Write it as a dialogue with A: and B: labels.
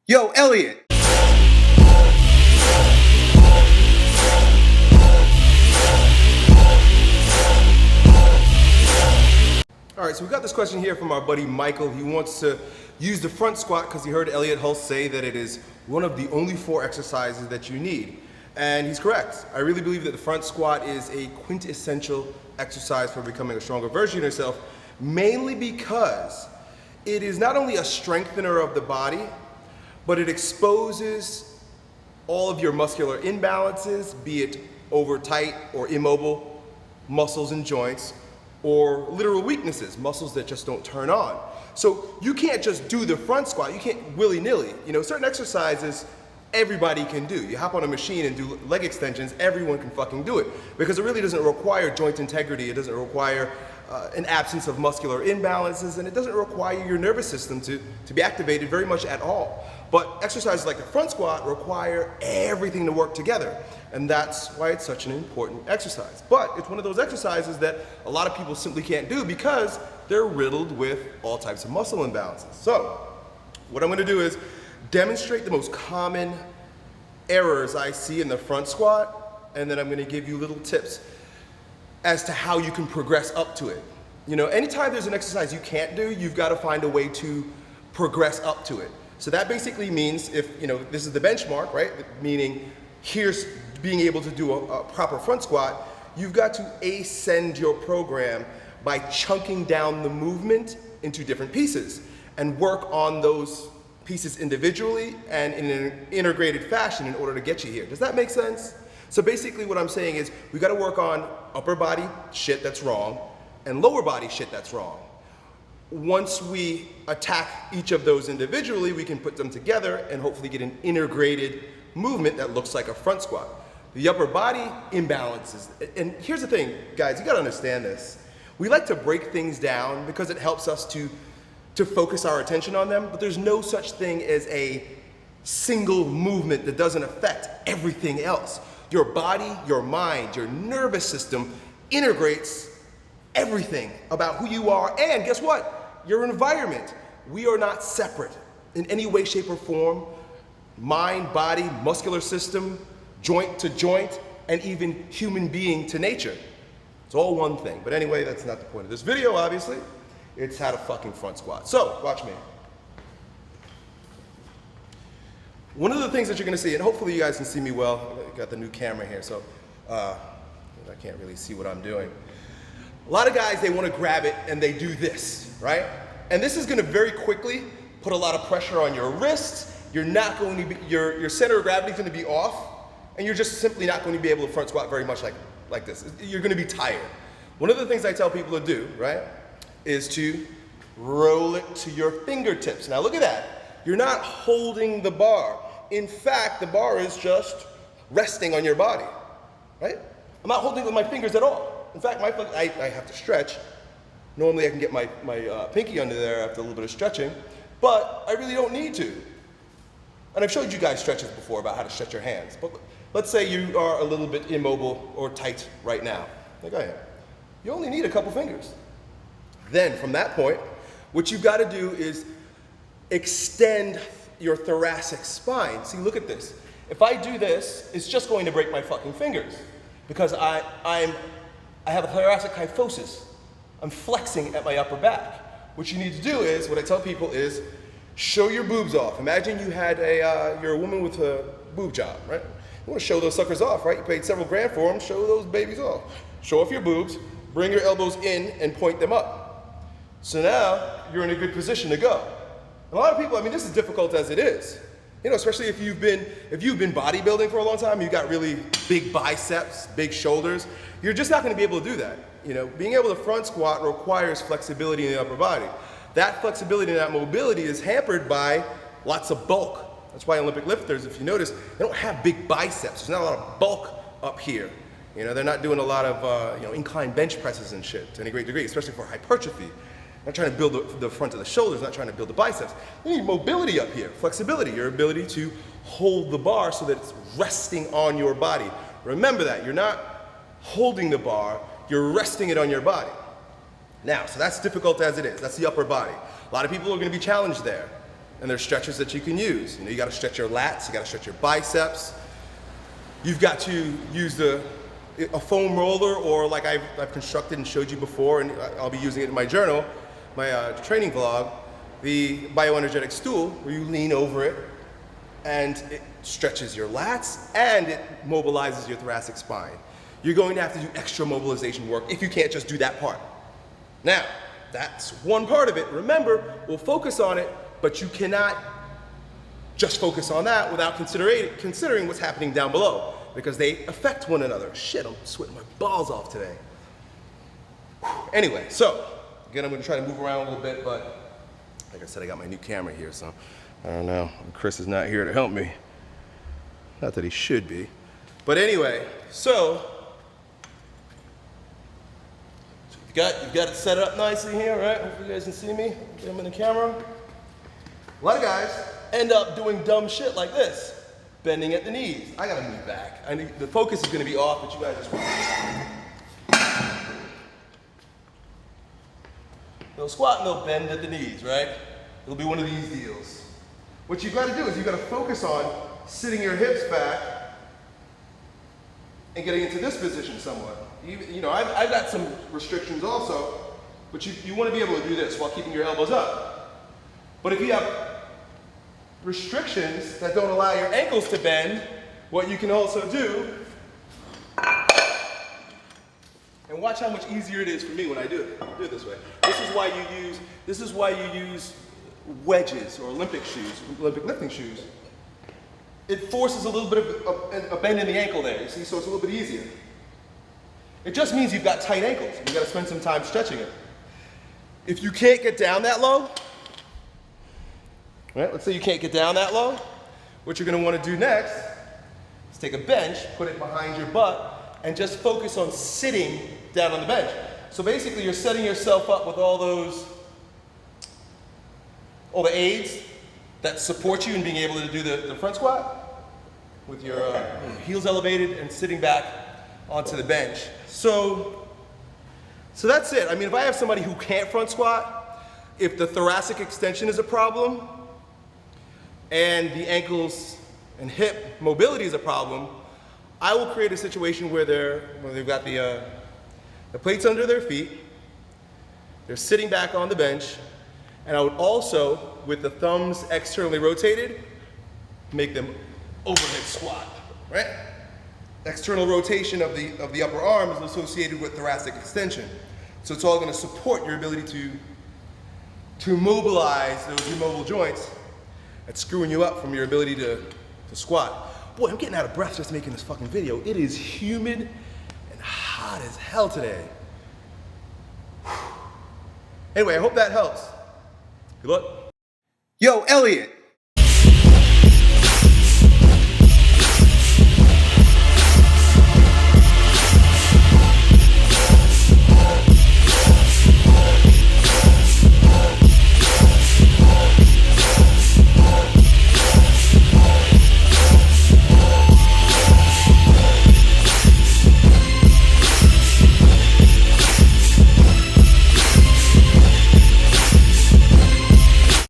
A: Yo, Elliot! All right, so we got this question here from our buddy Michael. He wants to use the front squat because he heard Elliot Hulse say that it is one of the only 4 exercises that you need. And he's correct. I really believe that the front squat is a quintessential exercise for becoming a stronger version of yourself, mainly because it is not only a strengthener of the body, but it exposes all of your muscular imbalances, be it over tight or immobile muscles and joints, or literal weaknesses, muscles that just don't turn on. So you can't just do the front squat, you can't willy-nilly. You know, certain exercises everybody can do. You hop on a machine and do leg extensions, everyone can fucking do it. Because it really doesn't require joint integrity, it doesn't require an absence of muscular imbalances, and it doesn't require your nervous system to be activated very much at all. But exercises like the front squat require everything to work together, and that's why it's such an important exercise. But it's one of those exercises that a lot of people simply can't do because they're riddled with all types of muscle imbalances. So what I'm going to do is demonstrate the most common errors I see in the front squat, and then I'm going to give you little tips as to how you can progress up to it. You know, anytime there's an exercise you can't do, you've got to find a way to progress up to it. So that basically means if, you know, this is the benchmark, right? Meaning here's being able to do a proper front squat, you've got to ascend your program by chunking down the movement into different pieces and work on those pieces individually and in an integrated fashion in order to get you here. Does that make sense? So basically what I'm saying is we got to work on upper body shit that's wrong and lower body shit that's wrong. Once we attack each of those individually, we can put them together and hopefully get an integrated movement that looks like a front squat. The upper body imbalances, and here's the thing, guys, you got to understand this. We like to break things down because it helps us to focus our attention on them, but there's no such thing as a single movement that doesn't affect everything else. Your body, your mind, your nervous system integrates everything about who you are, and guess what? Your environment. We are not separate in any way, shape, or form. Mind, body, muscular system, joint to joint, and even human being to nature. It's all one thing. But anyway, that's not the point of this video, obviously. It's how to fucking front squat. So, watch me. One of the things that you're gonna see, and hopefully you guys can see me well, I got the new camera here, so I can't really see what I'm doing. A lot of guys, they wanna grab it and they do this, right? And this is gonna very quickly put a lot of pressure on your wrists. You're not going to be, your center of gravity is gonna be off, and you're just simply not going to be able to front squat very much like this. You're gonna be tired. One of the things I tell people to do, right, is to roll it to your fingertips. Now look at that. You're not holding the bar. In fact, the bar is just resting on your body, right? I'm not holding it with my fingers at all. In fact, I have to stretch. Normally I can get my pinky under there after a little bit of stretching, but I really don't need to. And I've showed you guys stretches before about how to stretch your hands, but let's say you are a little bit immobile or tight right now, like I am. You only need a couple fingers. Then from that point, what you've got to do is extend your thoracic spine. See, look at this. If I do this, it's just going to break my fucking fingers because I have a thoracic kyphosis. I'm flexing at my upper back. What you need to do is, what I tell people is, show your boobs off. Imagine you had you're a woman with a boob job, right? You want to show those suckers off, right? You paid several grand for them, show those babies off. Show off your boobs, bring your elbows in and point them up. So now you're in a good position to go. A lot of people, I mean, this is difficult as it is. You know, especially if you've been bodybuilding for a long time, you've got really big biceps, big shoulders, you're just not gonna be able to do that. You know, being able to front squat requires flexibility in the upper body. That flexibility and that mobility is hampered by lots of bulk. That's why Olympic lifters, if you notice, they don't have big biceps. There's not a lot of bulk up here. You know, they're not doing a lot of inclined bench presses and shit to any great degree, especially for hypertrophy. Not trying to build the front of the shoulders, not trying to build the biceps. You need mobility up here, flexibility, your ability to hold the bar so that it's resting on your body. Remember that, you're not holding the bar, you're resting it on your body. Now, so that's difficult as it is, that's the upper body. A lot of people are gonna be challenged there. And there's stretches that you can use. You know, you gotta stretch your lats, you gotta stretch your biceps. You've got to use a foam roller, or like I've constructed and showed you before, and I'll be using it in my journal, my training vlog, the bioenergetic stool, where you lean over it and it stretches your lats and it mobilizes your thoracic spine. You're going to have to do extra mobilization work if you can't just do that part. Now, that's one part of it. Remember, we'll focus on it, but you cannot just focus on that without considering what's happening down below, because they affect one another. Shit, I'm sweating my balls off today. Anyway, so, again, I'm gonna try to move around a little bit, but like I said, I got my new camera here, so I don't know. Chris is not here to help me. Not that he should be. But anyway, so you've got it set up nicely here, right? Hopefully you guys can see me. Get him in the camera. A lot of guys end up doing dumb shit like this, bending at the knees. I gotta move back. The focus is gonna be off, but you guys just watch. They'll squat and they'll bend at the knees, right? It'll be one of these deals. What you've got to do is you've got to focus on sitting your hips back and getting into this position somewhat. You know, I've got some restrictions also, but you want to be able to do this while keeping your elbows up. But if you have restrictions that don't allow your ankles to bend, what you can also do, and watch how much easier it is for me when I do it. Do it this way. This is why you use wedges or Olympic lifting shoes. It forces a little bit of a bend in the ankle there, you see, so it's a little bit easier. It just means you've got tight ankles. You've got to spend some time stretching it. If you can't get down that low, right, let's say you can't get down that low, what you're going to want to do next is take a bench, put it behind your butt, and just focus on sitting down on the bench. So basically you're setting yourself up with all the aids that support you in being able to do the front squat with your heels elevated and sitting back onto the bench. So that's it. I mean, if I have somebody who can't front squat, if the thoracic extension is a problem and the ankles and hip mobility is a problem, I will create a situation where they've got the plates under their feet, they're sitting back on the bench, and I would also, with the thumbs externally rotated, make them overhead squat, right? External rotation of the upper arm is associated with thoracic extension. So it's all going to support your ability to mobilize those immobile joints that's screwing you up from your ability to squat. Boy, I'm getting out of breath just making this fucking video. It is humid and hot as hell today. Anyway, I hope that helps. Good luck. Yo, Elliot,